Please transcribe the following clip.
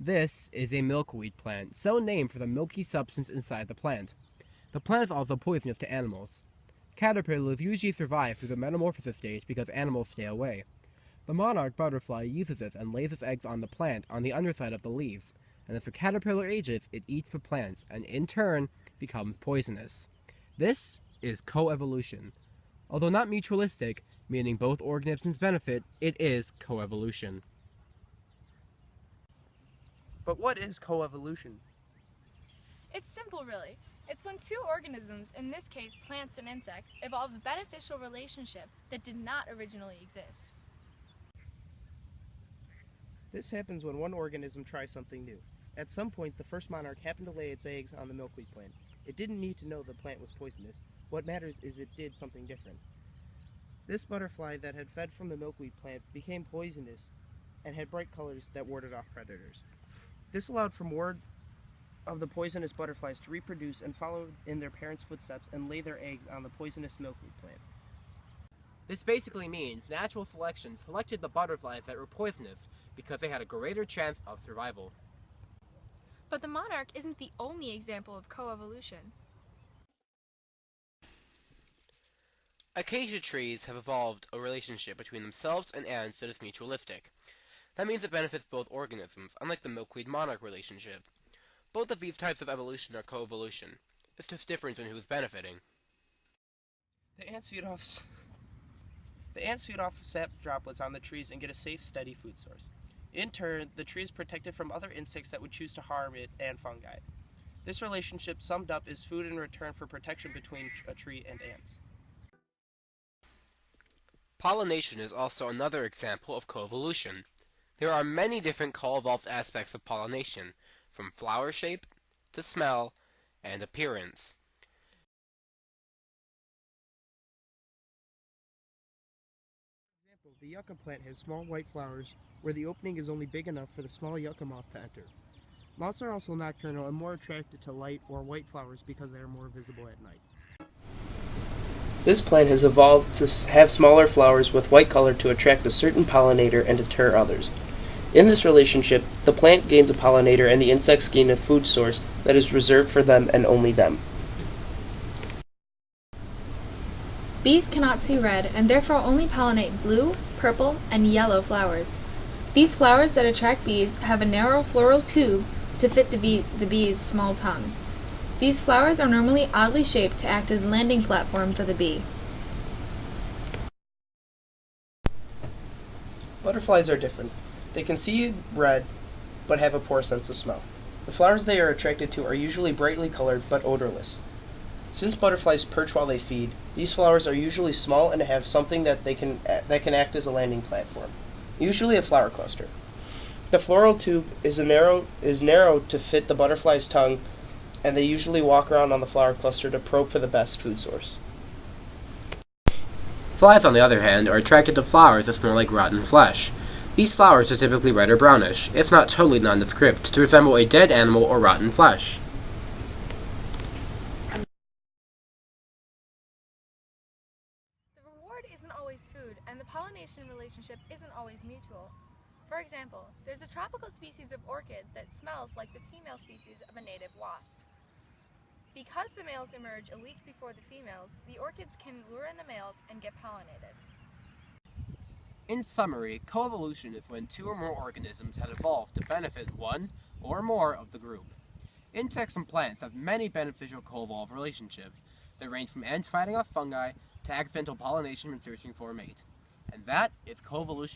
This is a milkweed plant, so named for the milky substance inside the plant. The plant is also poisonous to animals. Caterpillars usually survive through the metamorphosis stage because animals stay away. The monarch butterfly uses this and lays its eggs on the plant on the underside of the leaves, and as the caterpillar ages, it eats the plants and in turn becomes poisonous. This is coevolution. Although not mutualistic, meaning both organisms benefit, it is coevolution. But what is coevolution? It's simple, really. It's when two organisms, in this case plants and insects, evolve a beneficial relationship that did not originally exist. This happens when one organism tries something new. At some point, the first monarch happened to lay its eggs on the milkweed plant. It didn't need to know the plant was poisonous. What matters is it did something different. This butterfly that had fed from the milkweed plant became poisonous and had bright colors that warded off predators. This allowed for more of the poisonous butterflies to reproduce and follow in their parents' footsteps and lay their eggs on the poisonous milkweed plant. This basically means natural selection selected the butterflies that were poisonous because they had a greater chance of survival. But the monarch isn't the only example of coevolution. Acacia trees have evolved a relationship between themselves and ants that is mutualistic. That means it benefits both organisms, unlike the milkweed-monarch relationship. Both of these types of evolution are coevolution. It's just difference in who's benefiting. The ants feed off sap droplets on the trees and get a safe, steady food source. In turn, the tree is protected from other insects that would choose to harm it and fungi. This relationship summed up is food in return for protection between a tree and ants. Pollination is also another example of coevolution. There are many different co-evolved aspects of pollination, from flower shape to smell and appearance. For example, the yucca plant has small white flowers where the opening is only big enough for the small yucca moth to enter. Moths are also nocturnal and more attracted to light or white flowers because they are more visible at night. This plant has evolved to have smaller flowers with white color to attract a certain pollinator and deter others. In this relationship, the plant gains a pollinator and the insects gain a food source that is reserved for them and only them. Bees cannot see red and therefore only pollinate blue, purple, and yellow flowers. These flowers that attract bees have a narrow floral tube to fit the bee's small tongue. These flowers are normally oddly shaped to act as landing platform for the bee. Butterflies are different. They can see red, but have a poor sense of smell. The flowers they are attracted to are usually brightly colored, but odorless. Since butterflies perch while they feed, these flowers are usually small and have something that can act as a landing platform, usually a flower cluster. The floral tube is narrow to fit the butterfly's tongue, and they usually walk around on the flower cluster to probe for the best food source. Flies, on the other hand, are attracted to flowers that smell like rotten flesh. These flowers are typically red or brownish, if not totally nondescript, to resemble a dead animal or rotten flesh. The reward isn't always food, and the pollination relationship isn't always mutual. For example, there's a tropical species of orchid that smells like the female species of a native wasp. Because the males emerge a week before the females, the orchids can lure in the males and get pollinated. In summary, coevolution is when two or more organisms have evolved to benefit one or more of the group. Insects and plants have many beneficial co-evolved relationships that range from ants fighting off fungi to accidental pollination when searching for a mate. And that is coevolution.